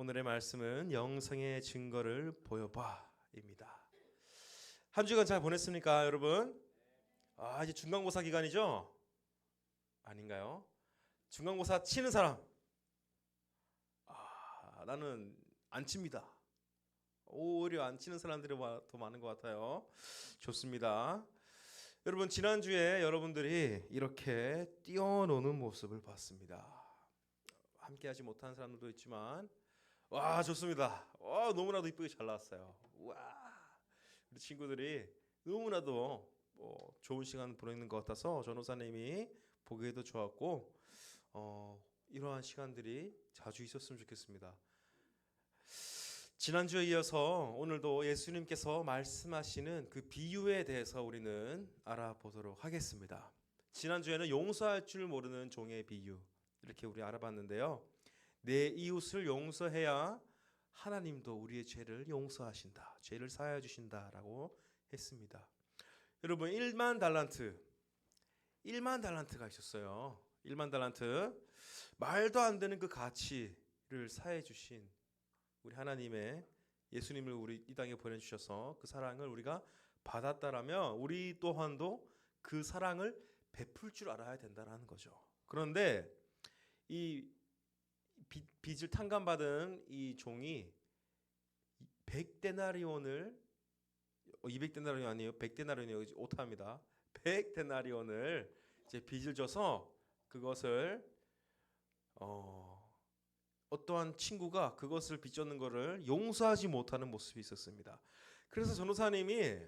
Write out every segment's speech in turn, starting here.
오늘의 말씀은 영성의 증거를 보여봐입니다. 한 주간 잘 보냈습니까, 여러분? 이제 중간고사 기간이죠? 아닌가요? 중간고사 치는 사람. 나는 안 칩니다. 오히려 안 치는 사람들이 더 많은 것 같아요. 좋습니다. 여러분, 지난주에 여러분들이 이렇게 뛰어노는 모습을 봤습니다. 함께 하지 못한 사람들도 있지만 와, 좋습니다. 너무나도 이쁘게 잘 나왔어요. 와, 우리 친구들이 너무나도 좋은 시간 보내는 것 같아서 전호사님이 보기에도 좋았고 이러한 시간들이 자주 있었으면 좋겠습니다. 지난주에 이어서 오늘도 예수님께서 말씀하시는 그 비유에 대해서 우리는 알아보도록 하겠습니다. 지난주에는 용서할 줄 모르는 종의 비유 이렇게 우리 알아봤는데요. 내 이웃을 용서해야 하나님도 우리의 죄를 용서하신다. 죄를 사하여 주신다라고 했습니다. 여러분 1만 달란트가 있었어요. 1만 달란트. 말도 안 되는 그 가치를 사해 주신 우리 하나님의 예수님을 우리 이 땅에 보내주셔서 그 사랑을 우리가 받았다라면 우리 또한도 그 사랑을 베풀 줄 알아야 된다는 거죠. 그런데 이 빚을 탕감받은 이 종이 100데나리온을 200데나리온 아니에요. 100데나리온이 오타입니다. 100데나리온을 이제 빚을 져서 그것을 어떠한 친구가 그것을 빚졌는 것을 용서하지 못하는 모습이 있었습니다. 그래서 전도사님이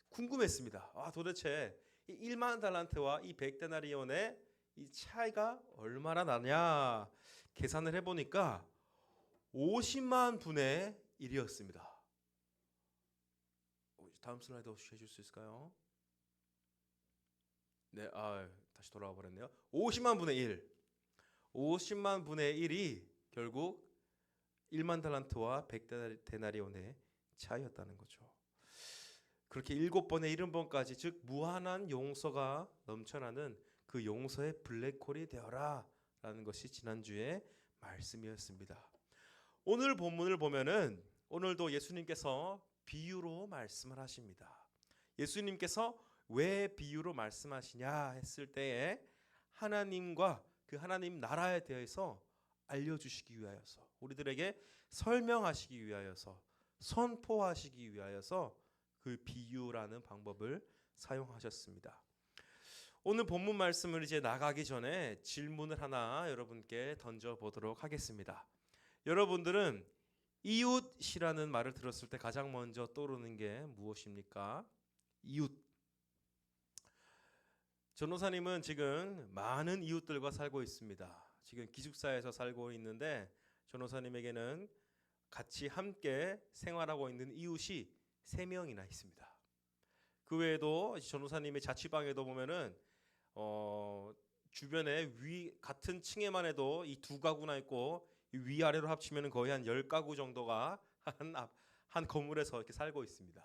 궁금했습니다. 도대체 이 1만 달란트와 이 100데나리온의 이 차이가 얼마나 나냐 계산을 해보니까 50만 분의 1이었습니다. 다음 슬라이드 해줄 수 있을까요? 네, 다시 돌아와 버렸네요. 50만 분의 1. 50만 분의 1이 결국 1만 달란트와 100데나리온의 차이였다는 거죠. 그렇게 7번의 70번까지 즉 무한한 용서가 넘쳐나는 그 용서의 블랙홀이 되어라 라는 것이 지난주의 말씀이었습니다. 오늘 본문을 보면은 오늘도 예수님께서 비유로 말씀을 하십니다. 예수님께서 왜 비유로 말씀하시냐 했을 때에 하나님과 그 하나님 나라에 대해서 알려주시기 위하여서 우리들에게 설명하시기 위하여서 선포하시기 위하여서 그 비유라는 방법을 사용하셨습니다. 오늘 본문 말씀을 이제 나가기 전에 질문을 하나 여러분께 던져보도록 하겠습니다. 여러분들은 이웃이라는 말을 들었을 때 가장 먼저 떠오르는 게 무엇입니까? 이웃. 전도사님은 지금 많은 이웃들과 살고 있습니다. 지금 기숙사에서 살고 있는데 전도사님에게는 같이 함께 생활하고 있는 이웃이 3명이나 있습니다. 그 외에도 전도사님의 자취방에도 보면은 주변에 같은 층에만 해도 이 2가구나 있고 위아래로 합치면 거의 한 10가구 정도가 한 건물에서 이렇게 살고 있습니다.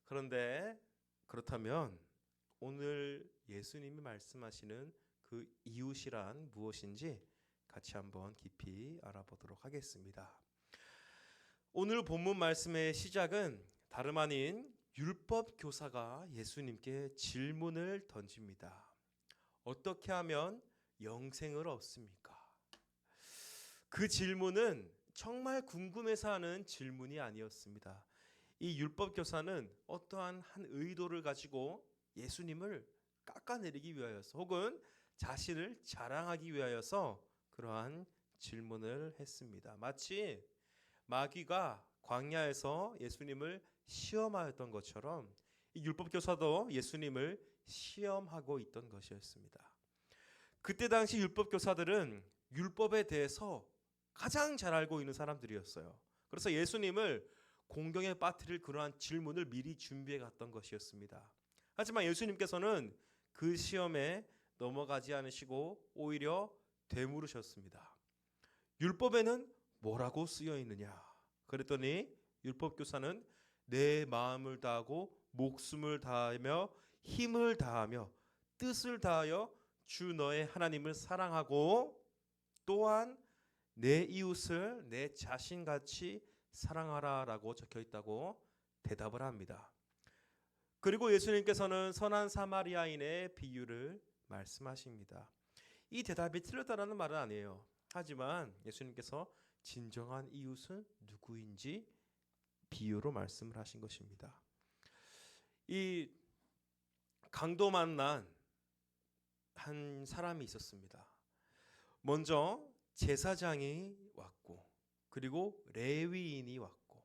그런데 그렇다면 오늘 예수님이 말씀하시는 그 이웃이란 무엇인지 같이 한번 깊이 알아보도록 하겠습니다. 오늘 본문 말씀의 시작은 다름 아닌 율법 교사가 예수님께 질문을 던집니다. 어떻게 하면 영생을 얻습니까? 그 질문은 정말 궁금해서 하는 질문이 아니었습니다. 이 율법 교사는 어떠한 한 의도를 가지고 예수님을 깎아내리기 위하여서 혹은 자신을 자랑하기 위하여서 그러한 질문을 했습니다. 마치 마귀가 광야에서 예수님을 시험하였던 것처럼 이 율법 교사도 예수님을 시험하고 있던 것이었습니다. 그때 당시 율법 교사들은 율법에 대해서 가장 잘 알고 있는 사람들이었어요. 그래서 예수님을 공경에 빠뜨릴 그러한 질문을 미리 준비해 갔던 것이었습니다. 하지만 예수님께서는 그 시험에 넘어가지 않으시고 오히려 되물으셨습니다. 율법에는 뭐라고 쓰여 있느냐? 그랬더니 율법교사는 내 마음을 다하고 목숨을 다하며 힘을 다하며 뜻을 다하여 주 너의 하나님을 사랑하고 또한 내 이웃을 내 자신같이 사랑하라라고 적혀 있다고 대답을 합니다. 그리고 예수님께서는 선한 사마리아인의 비유를 말씀하십니다. 이 대답이 틀렸다라는 말은 아니에요. 하지만 예수님께서 진정한 이웃은 누구인지 비유로 말씀을 하신 것입니다. 이 강도 만난 한 사람이 있었습니다. 먼저 제사장이 왔고, 그리고 레위인이 왔고,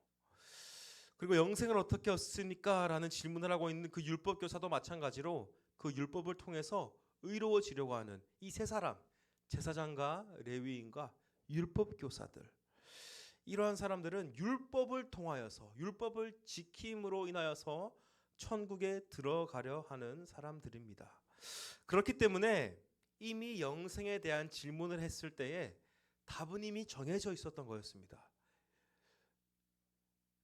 그리고 영생을 어떻게 얻습니까? 라는 질문을 하고 있는 그 율법 교사도 마찬가지로 그 율법을 통해서 의로워지려고 하는 이 세 사람, 제사장과 레위인과 율법 교사들, 이러한 사람들은 율법을 통하여서, 율법을 지킴으로 인하여서 천국에 들어가려 하는 사람들입니다. 그렇기 때문에 이미 영생에 대한 질문을 했을 때에 답은 이미 정해져 있었던 거였습니다.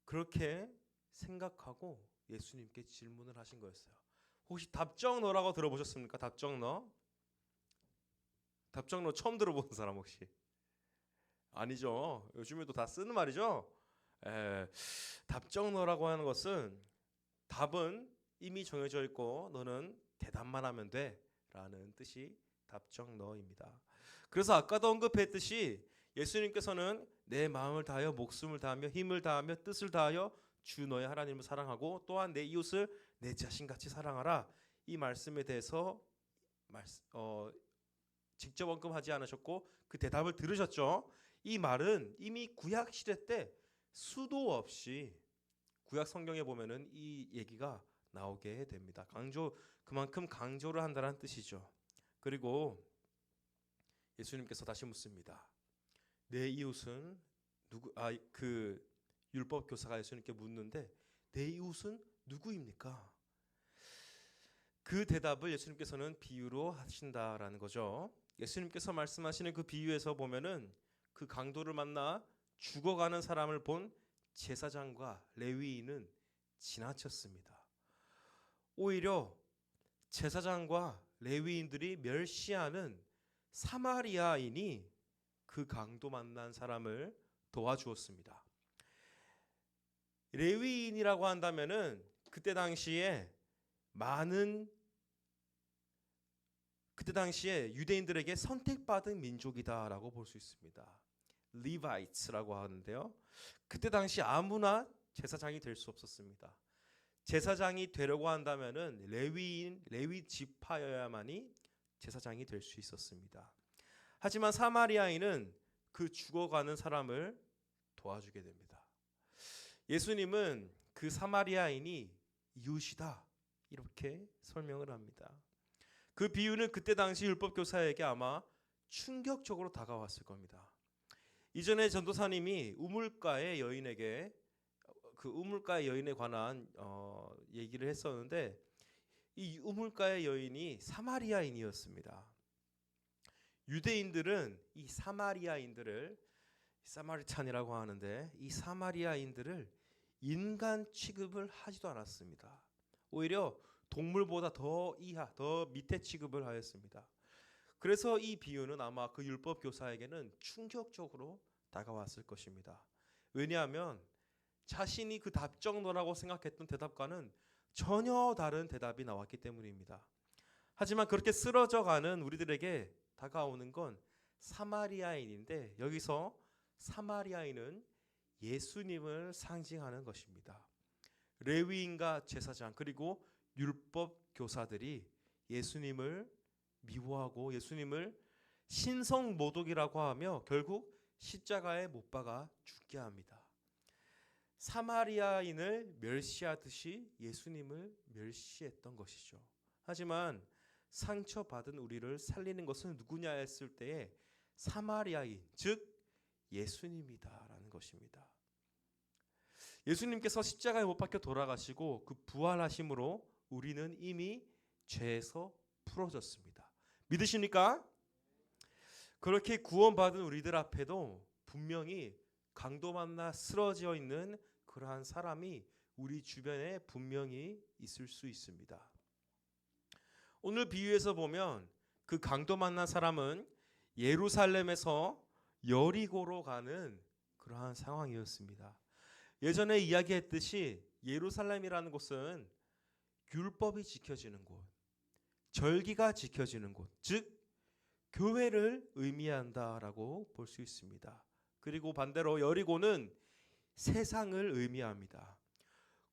그렇게 생각하고 예수님께 질문을 하신 거였어요. 혹시 답정너라고 들어보셨습니까? 답정너? 답정너 처음 들어본 사람 혹시? 아니죠. 요즘에도 다 쓰는 말이죠. 답정너라고 하는 것은 답은 이미 정해져 있고 너는 대답만 하면 돼 라는 뜻이 답정너입니다. 그래서 아까도 언급했듯이 예수님께서는 내 마음을 다하여 목숨을 다하며 힘을 다하며 뜻을 다하여 주 너의 하나님을 사랑하고 또한 내 이웃을 내 자신같이 사랑하라, 이 말씀에 대해서 직접 언급하지 않으셨고 그 대답을 들으셨죠. 이 말은 이미 구약 시대 때 수도 없이 구약 성경에 보면은 이 얘기가 나오게 됩니다. 그만큼 강조를 한다는 뜻이죠. 그리고 예수님께서 다시 묻습니다. 내 이웃은 누구? 그 율법 교사가 예수님께 묻는데 내 이웃은 누구입니까? 그 대답을 예수님께서는 비유로 하신다라는 거죠. 예수님께서 말씀하시는 그 비유에서 보면은 그 강도를 만나 죽어가는 사람을 본 제사장과 레위인은 지나쳤습니다. 오히려 제사장과 레위인들이 멸시하는 사마리아인이 그 강도 만난 사람을 도와주었습니다. 레위인이라고 한다면은 그때 당시에 유대인들에게 선택받은 민족이다라고 볼 수 있습니다. 리바이츠라고 하는데요. 그때 당시 아무나 제사장이 될 수 없었습니다. 제사장이 되려고 한다면은 레위 지파여야만이 제사장이 될 수 있었습니다. 하지만 사마리아인은 그 죽어가는 사람을 도와주게 됩니다. 예수님은 그 사마리아인이 이웃이다 이렇게 설명을 합니다. 그 비유는 그때 당시 율법 교사에게 아마 충격적으로 다가왔을 겁니다. 이전에 전도사님이 우물가의 여인에게 그 우물가의 여인에 관한 얘기를 했었는데 이 우물가의 여인이 사마리아인이었습니다. 유대인들은 이 사마리아인들을 사마리탄이라고 하는데 이 사마리아인들을 인간 취급을 하지도 않았습니다. 오히려 동물보다 더 밑에 취급을 하였습니다. 그래서 이 비유는 아마 그 율법 교사에게는 충격적으로 다가왔을 것입니다. 왜냐하면 자신이 그 답정너라고 생각했던 대답과는 전혀 다른 대답이 나왔기 때문입니다. 하지만 그렇게 쓰러져가는 우리들에게 다가오는 건 사마리아인인데 여기서 사마리아인은 예수님을 상징하는 것입니다. 레위인과 제사장 그리고 율법 교사들이 예수님을 미워하고 예수님을 신성모독이라고 하며 결국 십자가에 못 박아 죽게 합니다. 사마리아인을 멸시하듯이 예수님을 멸시했던 것이죠. 하지만 상처받은 우리를 살리는 것은 누구냐 했을 때에 사마리아인, 즉 예수님이다라는 것입니다. 예수님께서 십자가에 못 박혀 돌아가시고 그 부활하심으로 우리는 이미 죄에서 풀어졌습니다. 믿으십니까? 그렇게 구원받은 우리들 앞에도 분명히 강도 만나 쓰러져 있는 그러한 사람이 우리 주변에 분명히 있을 수 있습니다. 오늘 비유에서 보면 그 강도 만난 사람은 예루살렘에서 여리고로 가는 그러한 상황이었습니다. 예전에 이야기했듯이 예루살렘이라는 곳은 율법이 지켜지는 곳, 절기가 지켜지는 곳, 즉 교회를 의미한다라고 볼 수 있습니다. 그리고 반대로 여리고는 세상을 의미합니다.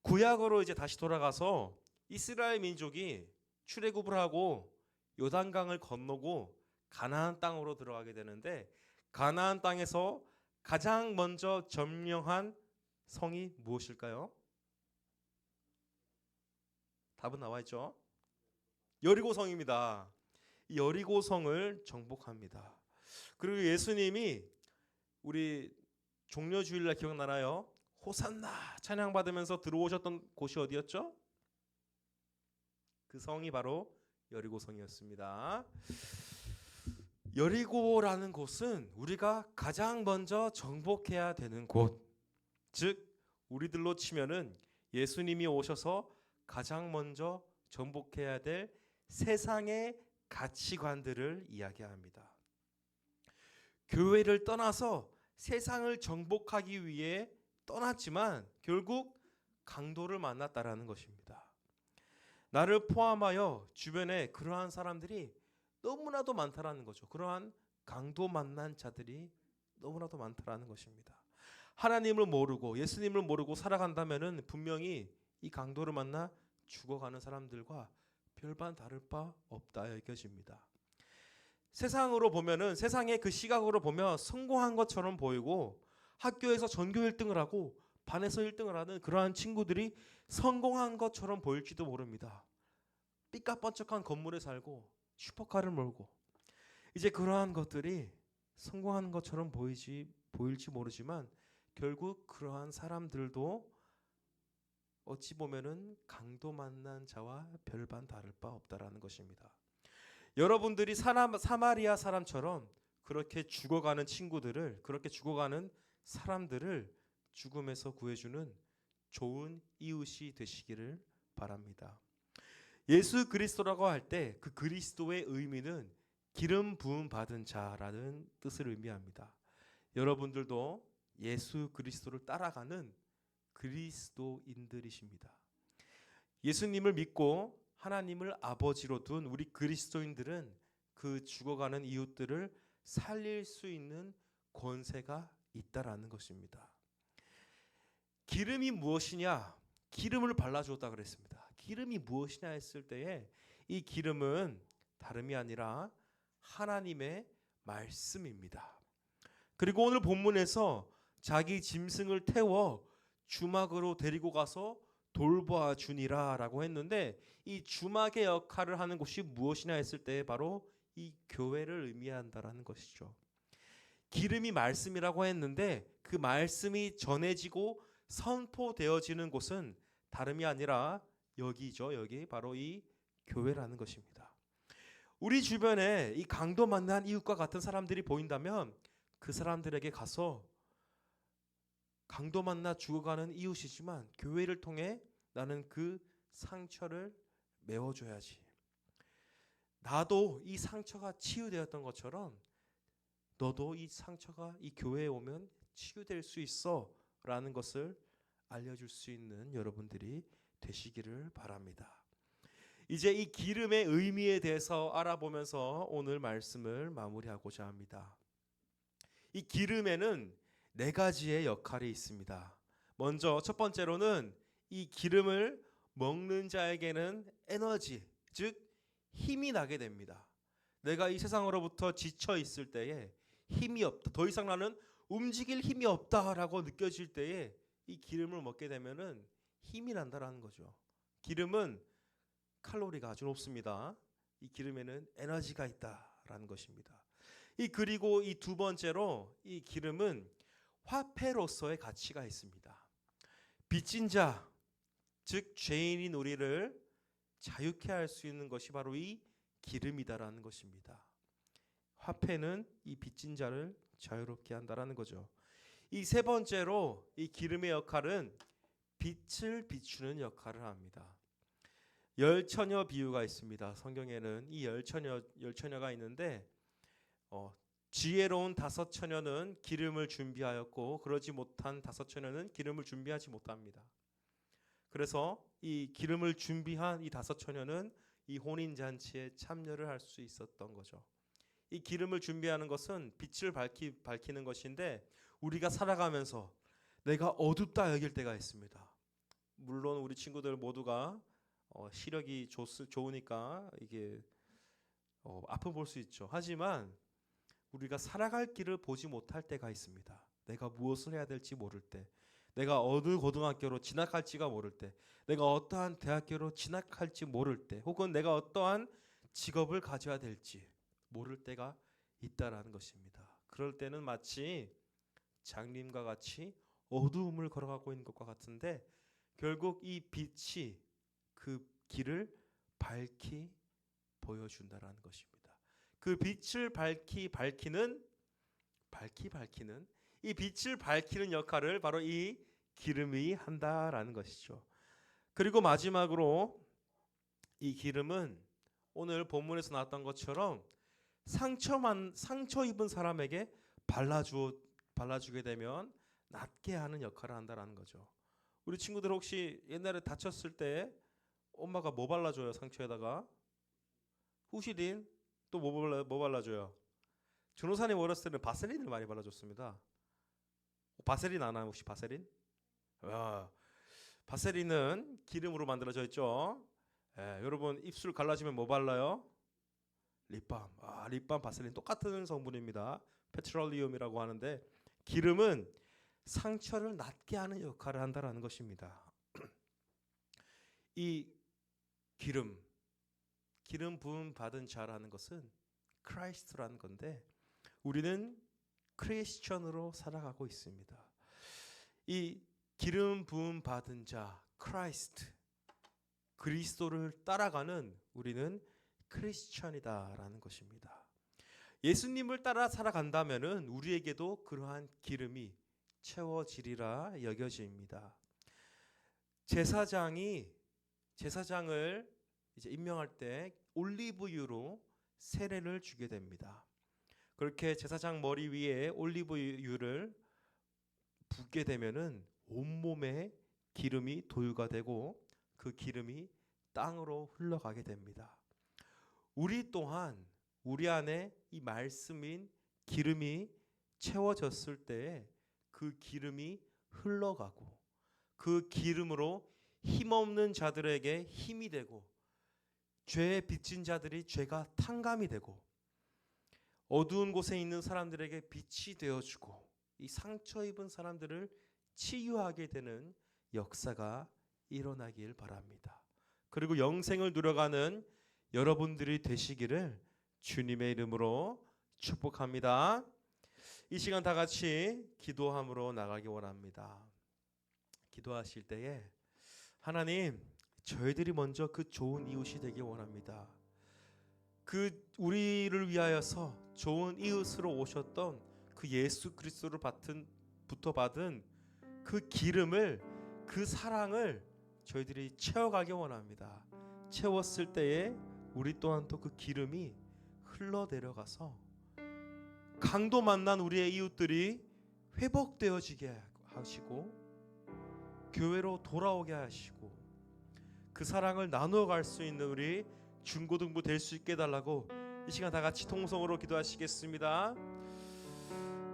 구약으로 이제 다시 돌아가서 이스라엘 민족이 출애굽을 하고 요단강을 건너고 가나안 땅으로 들어가게 되는데, 가나안 땅에서 가장 먼저 점령한 성이 무엇일까요? 답은 나와 있죠. 여리고 성입니다. 이 여리고 성을 정복합니다. 그리고 예수님이 우리 종려 주일날 기억나나요? 호산나 찬양 받으면서 들어오셨던 곳이 어디였죠? 그 성이 바로 여리고 성이었습니다. 여리고라는 곳은 우리가 가장 먼저 정복해야 되는 곳, 즉 우리들로 치면은 예수님이 오셔서 가장 먼저 정복해야 될 세상의 가치관들을 이야기합니다. 교회를 떠나서 세상을 정복하기 위해 떠났지만 결국 강도를 만났다라는 것입니다. 나를 포함하여 주변에 그러한 사람들이 너무나도 많다라는 거죠. 그러한 강도 만난 자들이 너무나도 많다라는 것입니다. 하나님을 모르고 예수님을 모르고 살아간다면은 분명히 이 강도를 만나 죽어가는 사람들과 별반 다를 바 없다 여겨집니다. 세상으로 보면은, 세상의 그 시각으로 보면 성공한 것처럼 보이고, 학교에서 전교 1등을 하고 반에서 1등을 하는 그러한 친구들이 성공한 것처럼 보일지도 모릅니다. 삐까뻔쩍한 건물에 살고 슈퍼카를 몰고, 이제 그러한 것들이 성공한 것처럼 보일지 모르지만 결국 그러한 사람들도 어찌 보면은 강도 만난 자와 별반 다를 바 없다라는 것입니다. 여러분들이 사마리아 사람처럼 그렇게 죽어가는 친구들을, 그렇게 죽어가는 사람들을 죽음에서 구해주는 좋은 이웃이 되시기를 바랍니다. 예수 그리스도라고 할 때 그 그리스도의 의미는 기름 부음 받은 자라는 뜻을 의미합니다. 여러분들도 예수 그리스도를 따라가는 그리스도인들이십니다. 예수님을 믿고 하나님을 아버지로 둔 우리 그리스도인들은 그 죽어가는 이웃들을 살릴 수 있는 권세가 있다라는 것입니다. 기름이 무엇이냐? 기름을 발라주었다 그랬습니다. 기름이 무엇이냐 했을 때에 이 기름은 다름이 아니라 하나님의 말씀입니다. 그리고 오늘 본문에서 자기 짐승을 태워 주막으로 데리고 가서 돌보아 주니라 라고 했는데, 이 주막의 역할을 하는 곳이 무엇이냐 했을 때 바로 이 교회를 의미한다라는 것이죠. 기름이 말씀이라고 했는데 그 말씀이 전해지고 선포되어지는 곳은 다름이 아니라 여기죠. 여기 바로 이 교회라는 것입니다. 우리 주변에 이 강도 만난 이웃과 같은 사람들이 보인다면 그 사람들에게 가서 강도 만나 죽어가는 이웃이지만 교회를 통해 나는 그 상처를 메워줘야지. 나도 이 상처가 치유되었던 것처럼 너도 이 상처가 이 교회에 오면 치유될 수 있어 라는 것을 알려줄 수 있는 여러분들이 되시기를 바랍니다. 이제 이 기름의 의미에 대해서 알아보면서 오늘 말씀을 마무리하고자 합니다. 이 기름에는 4가지의 역할이 있습니다. 먼저 첫 번째로는 이 기름을 먹는 자에게는 에너지, 즉 힘이 나게 됩니다. 내가 이 세상으로부터 지쳐 있을 때에 힘이 없다, 더 이상 나는 움직일 힘이 없다라고 느껴질 때에 이 기름을 먹게 되면은 힘이 난다라는 거죠. 기름은 칼로리가 아주 높습니다. 이 기름에는 에너지가 있다라는 것입니다. 그리고 이 두 번째로 이 기름은 화폐로서의 가치가 있습니다. 빚진 자, 즉 죄인인 우리를 자유케 할 수 있는 것이 바로 이 기름이다라는 것입니다. 화폐는 이 빚진 자를 자유롭게 한다라는 거죠. 이 세 번째로 이 기름의 역할은 빛을 비추는 역할을 합니다. 열처녀 비유가 있습니다. 성경에는 이 열처녀가 있는데 지혜로운 다섯 처녀는 기름을 준비하였고 그러지 못한 다섯 처녀는 기름을 준비하지 못합니다. 그래서 이 기름을 준비한 이 다섯 처녀는 이 혼인잔치에 참여를 할 수 있었던 거죠. 이 기름을 준비하는 것은 빛을 밝히는 것인데 우리가 살아가면서 내가 어둡다 여길 때가 있습니다. 물론 우리 친구들 모두가 시력이 좋으니까 이게 앞을 볼 수 있죠. 하지만 우리가 살아갈 길을 보지 못할 때가 있습니다. 내가 무엇을 해야 될지 모를 때, 내가 어느 고등학교로 진학할지가 모를 때, 내가 어떠한 대학교로 진학할지 모를 때, 혹은 내가 어떠한 직업을 가져야 될지 모를 때가 있다라는 것입니다. 그럴 때는 마치 장님과 같이 어두움을 걸어가고 있는 것과 같은데 결국 이 빛이 그 길을 밝히 보여준다라는 것입니다. 그 빛을 밝히는 이 빛을 밝히는 역할을 바로 이 기름이 한다라는 것이죠. 그리고 마지막으로 이 기름은 오늘 본문에서 나왔던 것처럼 상처 입은 사람에게 발라주게 되면 낫게 하는 역할을 한다라는 거죠. 우리 친구들 혹시 옛날에 다쳤을 때 엄마가 뭐 발라줘요? 상처에다가 후시딘, 또 뭐 발라줘요? 전호사님 어렸을 때는 바세린을 많이 발라줬습니다. 바세린 아나요? 혹시 바세린? 바세린은 기름으로 만들어져 있죠. 여러분 입술 갈라지면 뭐 발라요? 립밤. 립밤, 바세린 똑같은 성분입니다. 페트롤리움이라고 하는데 기름은 상처를 낫게 하는 역할을 한다라는 것입니다. 이 기름 부음 받은 자라는 것은 크라이스트라는 건데 우리는 크리스천으로 살아가고 있습니다. 이 기름 부음 받은 자 크라이스트, 그리스도를 따라가는 우리는 크리스천이다라는 것입니다. 예수님을 따라 살아간다면은 우리에게도 그러한 기름이 채워지리라 여겨집니다. 제사장을 이제 임명할 때 올리브유로 세례를 주게 됩니다. 그렇게 제사장 머리 위에 올리브유를 붓게 되면은 온몸에 기름이 도유가 되고 그 기름이 땅으로 흘러가게 됩니다. 우리 또한 우리 안에 이 말씀인 기름이 채워졌을 때 그 기름이 흘러가고 그 기름으로 힘없는 자들에게 힘이 되고 죄에 비친 자들이 죄가 탕감이 되고 어두운 곳에 있는 사람들에게 빛이 되어주고 이 상처 입은 사람들을 치유하게 되는 역사가 일어나길 바랍니다. 그리고 영생을 누려가는 여러분들이 되시기를 주님의 이름으로 축복합니다. 이 시간 다 같이 기도함으로 나가기 원합니다. 기도하실 때에 하나님, 저희들이 먼저 그 좋은 이웃이 되기 원합니다. 그 우리를 위하여서 좋은 이웃으로 오셨던 그 예수 그리스도로부터 받은 그 기름을, 그 사랑을 저희들이 채워가기 원합니다. 채웠을 때에 우리 또한 또 그 기름이 흘러 내려가서 강도 만난 우리의 이웃들이 회복되어지게 하시고 교회로 돌아오게 하시고 그 사랑을 나누어 갈 수 있는 우리 중고등부 될 수 있게 해달라고 이 시간 다 같이 통성으로 기도하시겠습니다.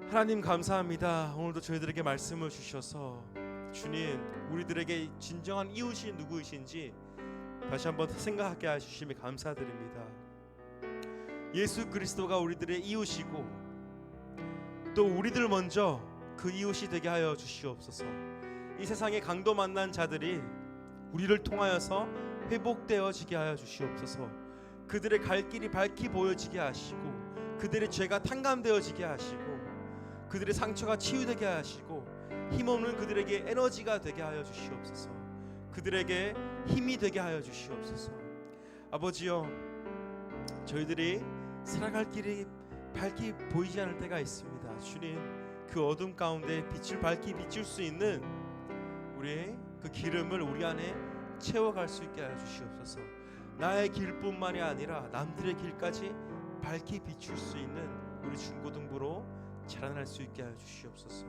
하나님 감사합니다. 오늘도 저희들에게 말씀을 주셔서 주님, 우리들에게 진정한 이웃이 누구이신지 다시 한번 생각하게 해주심에 감사드립니다. 예수 그리스도가 우리들의 이웃이고 또 우리들 먼저 그 이웃이 되게 하여 주시옵소서. 이 세상에 강도 만난 자들이 우리를 통하여서 회복되어지게 하여 주시옵소서. 그들의 갈 길이 밝히 보여지게 하시고 그들의 죄가 탕감되어지게 하시고 그들의 상처가 치유되게 하시고 힘없는 그들에게 에너지가 되게 하여 주시옵소서. 그들에게 힘이 되게 하여 주시옵소서. 아버지여, 저희들이 살아갈 길이 밝히 보이지 않을 때가 있습니다. 주님, 그 어둠 가운데 빛을 밝히 비출 수 있는 우리 그 기름을 우리 안에 채워갈 수 있게 하여 주시옵소서. 나의 길뿐만이 아니라 남들의 길까지 밝히 비출 수 있는 우리 중고등부로 자라날 수 있게 하여 주시옵소서.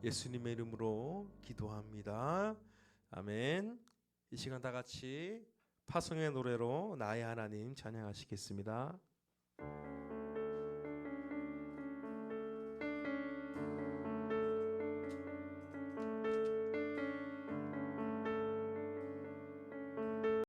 예수님의 이름으로 기도합니다. 아멘. 이 시간 다 같이 파송의 노래로 나의 하나님 찬양하시겠습니다.